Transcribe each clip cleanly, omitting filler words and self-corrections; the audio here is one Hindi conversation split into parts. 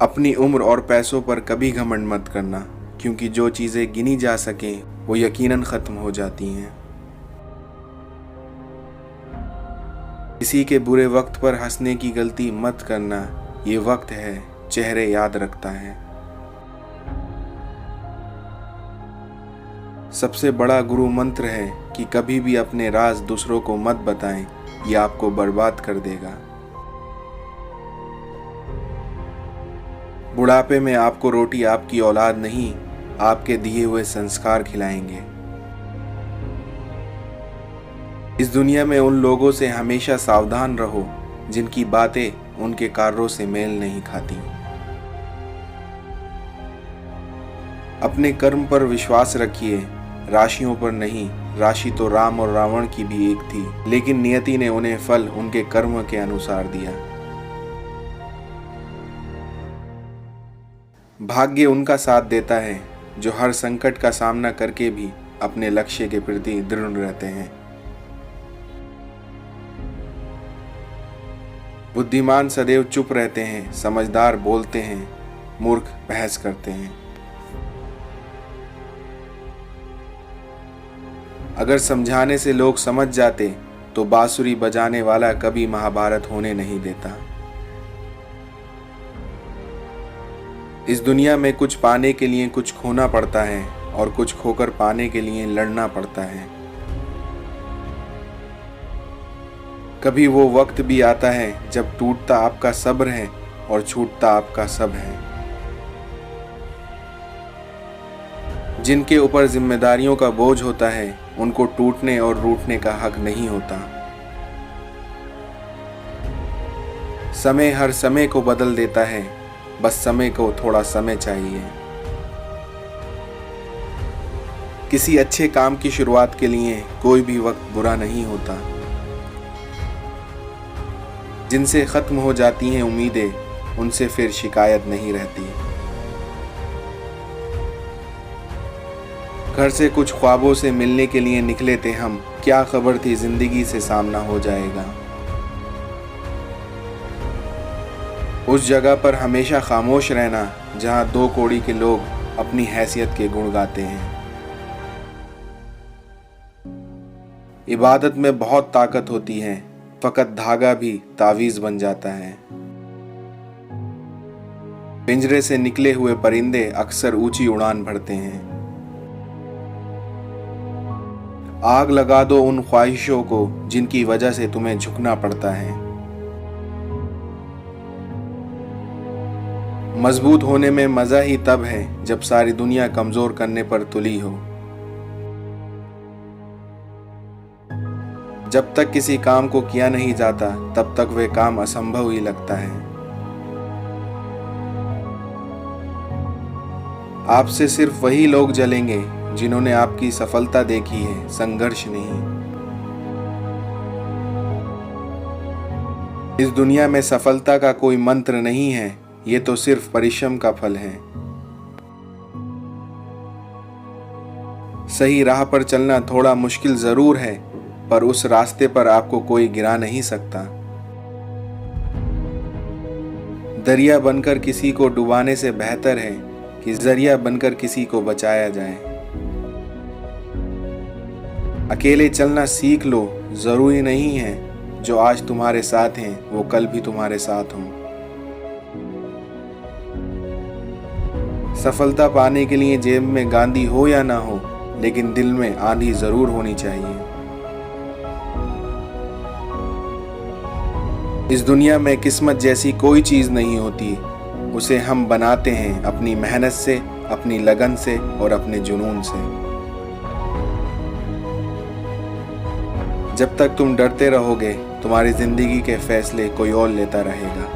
अपनी उम्र और पैसों पर कभी घमंड मत करना, क्योंकि जो चीज़ें गिनी जा सकें वो यकीनन ख़त्म हो जाती हैं। किसी के बुरे वक्त पर हंसने की गलती मत करना, ये वक्त है चेहरे याद रखता है। सबसे बड़ा गुरु मंत्र है कि कभी भी अपने राज दूसरों को मत बताएं, ये आपको बर्बाद कर देगा। बुढ़ापे में आपको रोटी आपकी औलाद नहीं, आपके दिए हुए संस्कार खिलाएंगे। इस दुनिया में उन लोगों से हमेशा सावधान रहो जिनकी बातें उनके कार्यों से मेल नहीं खाती। अपने कर्म पर विश्वास रखिए, राशियों पर नहीं। राशि तो राम और रावण की भी एक थी, लेकिन नियति ने उन्हें फल उनके कर्म के अनुसार दिया। भाग्य उनका साथ देता है जो हर संकट का सामना करके भी अपने लक्ष्य के प्रति दृढ़ रहते हैं। बुद्धिमान सदैव चुप रहते हैं, समझदार बोलते हैं, मूर्ख बहस करते हैं। अगर समझाने से लोग समझ जाते तो बांसुरी बजाने वाला कभी महाभारत होने नहीं देता। इस दुनिया में कुछ पाने के लिए कुछ खोना पड़ता है और कुछ खोकर पाने के लिए लड़ना पड़ता है। कभी वो वक्त भी आता है जब टूटता आपका सब्र है और छूटता आपका सब है। जिनके ऊपर जिम्मेदारियों का बोझ होता है उनको टूटने और रूठने का हक नहीं होता। समय हर समय को बदल देता है, बस समय को थोड़ा समय चाहिए। किसी अच्छे काम की शुरुआत के लिए कोई भी वक्त बुरा नहीं होता। जिनसे खत्म हो जाती हैं उम्मीदें, उनसे फिर शिकायत नहीं रहती। घर से कुछ ख्वाबों से मिलने के लिए निकले थे हम, क्या खबर थी जिंदगी से सामना हो जाएगा। उस जगह पर हमेशा खामोश रहना जहां दो कौड़ी के लोग अपनी हैसियत के गुण गाते हैं। इबादत में बहुत ताकत होती है, फकत धागा भी तावीज बन जाता है। पिंजरे से निकले हुए परिंदे अक्सर ऊंची उड़ान भरते हैं। आग लगा दो उन ख्वाहिशों को जिनकी वजह से तुम्हें झुकना पड़ता है। मजबूत होने में मजा ही तब है जब सारी दुनिया कमजोर करने पर तुली हो। जब तक किसी काम को किया नहीं जाता तब तक वह काम असंभव ही लगता है। आपसे सिर्फ वही लोग जलेंगे जिन्होंने आपकी सफलता देखी है, संघर्ष नहीं। इस दुनिया में सफलता का कोई मंत्र नहीं है, ये तो सिर्फ परिश्रम का फल है। सही राह पर चलना थोड़ा मुश्किल जरूर है, पर उस रास्ते पर आपको कोई गिरा नहीं सकता। दरिया बनकर किसी को डुबाने से बेहतर है कि जरिया बनकर किसी को बचाया जाए। अकेले चलना सीख लो, जरूरी नहीं है जो आज तुम्हारे साथ हैं वो कल भी तुम्हारे साथ हों। सफलता पाने के लिए जेब में गांधी हो या ना हो, लेकिन दिल में आंधी जरूर होनी चाहिए। इस दुनिया में किस्मत जैसी कोई चीज नहीं होती, उसे हम बनाते हैं अपनी मेहनत से, अपनी लगन से और अपने जुनून से। जब तक तुम डरते रहोगे तुम्हारी जिंदगी के फैसले कोई और लेता रहेगा।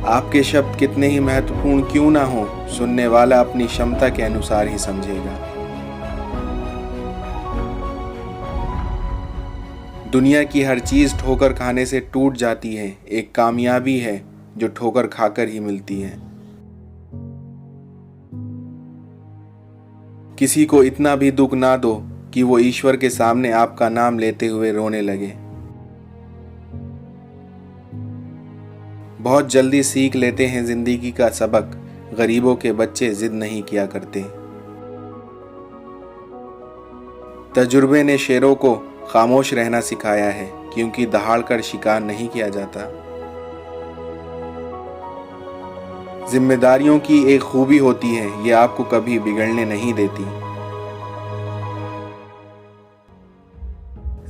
आपके शब्द कितने ही महत्वपूर्ण क्यों ना हो, सुनने वाला अपनी क्षमता के अनुसार ही समझेगा। दुनिया की हर चीज ठोकर खाने से टूट जाती है, एक कामयाबी है जो ठोकर खाकर ही मिलती है। किसी को इतना भी दुख ना दो कि वो ईश्वर के सामने आपका नाम लेते हुए रोने लगे। बहुत जल्दी सीख लेते हैं जिंदगी का सबक, गरीबों के बच्चे जिद नहीं किया करते। तजुर्बे ने शेरों को खामोश रहना सिखाया है, क्योंकि दहाड़ कर शिकार नहीं किया जाता। जिम्मेदारियों की एक खूबी होती है, ये आपको कभी बिगड़ने नहीं देती।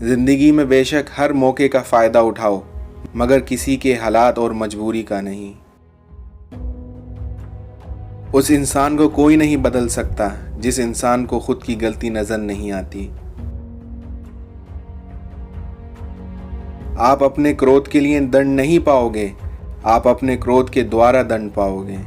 जिंदगी में बेशक हर मौके का फायदा उठाओ, मगर किसी के हालात और मजबूरी का नहीं। उस इंसान को कोई नहीं बदल सकता जिस इंसान को खुद की गलती नजर नहीं आती। आप अपने क्रोध के लिए दंड नहीं पाओगे, आप अपने क्रोध के द्वारा दंड पाओगे।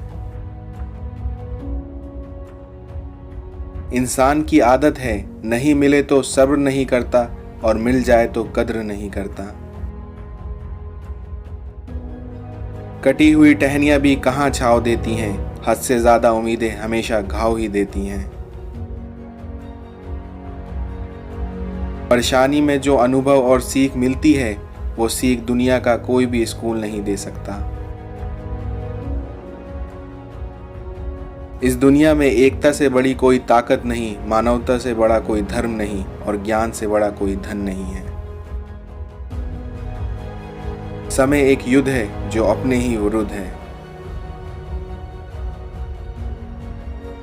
इंसान की आदत है, नहीं मिले तो सब्र नहीं करता और मिल जाए तो कद्र नहीं करता। कटी हुई टहनियां भी कहाँ छांव देती हैं, हद से ज्यादा उम्मीदें हमेशा घाव ही देती हैं। परेशानी में जो अनुभव और सीख मिलती है, वो सीख दुनिया का कोई भी स्कूल नहीं दे सकता। इस दुनिया में एकता से बड़ी कोई ताकत नहीं, मानवता से बड़ा कोई धर्म नहीं और ज्ञान से बड़ा कोई धन नहीं है। समय एक युद्ध है जो अपने ही विरुद्ध है।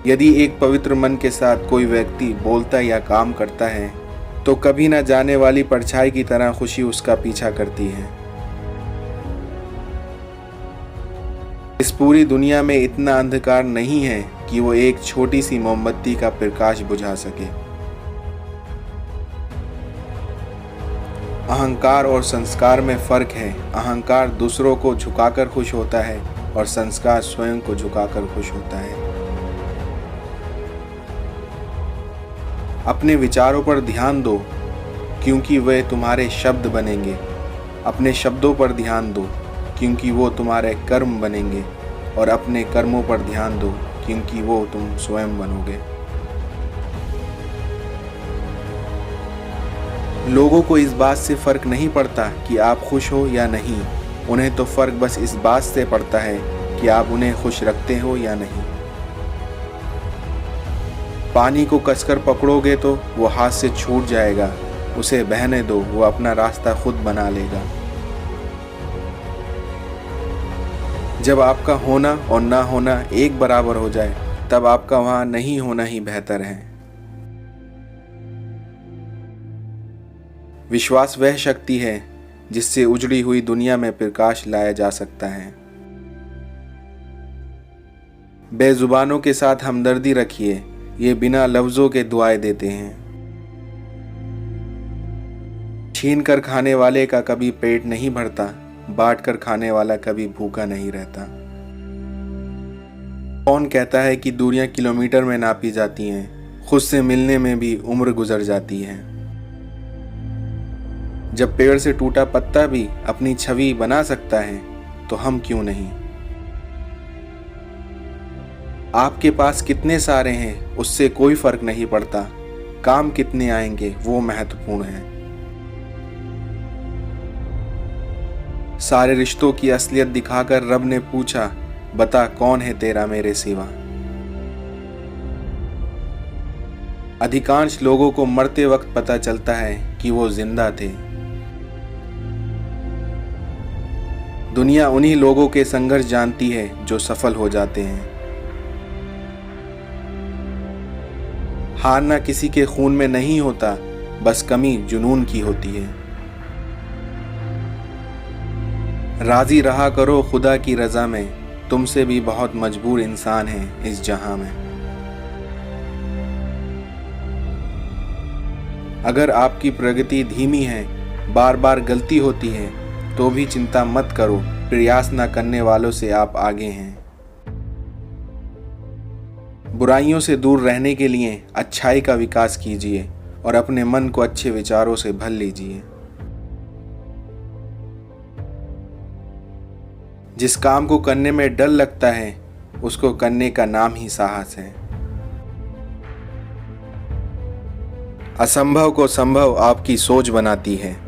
यदि एक पवित्र मन के साथ कोई व्यक्ति बोलता या काम करता है, तो कभी न जाने वाली परछाई की तरह खुशी उसका पीछा करती है। इस पूरी दुनिया में इतना अंधकार नहीं है कि वो एक छोटी सी मोमबत्ती का प्रकाश बुझा सके। अहंकार और संस्कार में फर्क है। अहंकार दूसरों को झुकाकर खुश होता है और संस्कार स्वयं को झुकाकर खुश होता है। अपने विचारों पर ध्यान दो, क्योंकि वे तुम्हारे शब्द बनेंगे। अपने शब्दों पर ध्यान दो, क्योंकि वो तुम्हारे कर्म बनेंगे। और अपने कर्मों पर ध्यान दो, क्योंकि वो तुम स्वयं बनोगे। लोगों को इस बात से फर्क नहीं पड़ता कि आप खुश हो या नहीं, उन्हें तो फर्क बस इस बात से पड़ता है कि आप उन्हें खुश रखते हो या नहीं। पानी को कसकर पकड़ोगे तो वो हाथ से छूट जाएगा, उसे बहने दो, वो अपना रास्ता खुद बना लेगा। जब आपका होना और ना होना एक बराबर हो जाए, तब आपका वहां नहीं होना ही बेहतर है। विश्वास वह शक्ति है जिससे उजड़ी हुई दुनिया में प्रकाश लाया जा सकता है। बेजुबानों के साथ हमदर्दी रखिए, ये बिना लफ्जों के दुआएं देते हैं। छीन कर खाने वाले का कभी पेट नहीं भरता, बांट कर खाने वाला कभी भूखा नहीं रहता। कौन कहता है कि दूरियां किलोमीटर में नापी जाती हैं, खुद से मिलने में भी उम्र गुजर जाती है। जब पेड़ से टूटा पत्ता भी अपनी छवि बना सकता है, तो हम क्यों नहीं। आपके पास कितने सारे हैं उससे कोई फर्क नहीं पड़ता, काम कितने आएंगे वो महत्वपूर्ण है। सारे रिश्तों की असलियत दिखाकर रब ने पूछा, बता कौन है तेरा मेरे सिवा। अधिकांश लोगों को मरते वक्त पता चलता है कि वो जिंदा थे। दुनिया उन्हीं लोगों के संघर्ष जानती है जो सफल हो जाते हैं। हारना किसी के खून में नहीं होता, बस कमी जुनून की होती है। राजी रहा करो खुदा की रजा में, तुमसे भी बहुत मजबूर इंसान हैं इस जहां में। अगर आपकी प्रगति धीमी है, बार बार गलती होती है, तो भी चिंता मत करो, प्रयास न करने वालों से आप आगे हैं। बुराइयों से दूर रहने के लिए अच्छाई का विकास कीजिए और अपने मन को अच्छे विचारों से भर लीजिए। जिस काम को करने में डर लगता है, उसको करने का नाम ही साहस है। असंभव को संभव आपकी सोच बनाती है।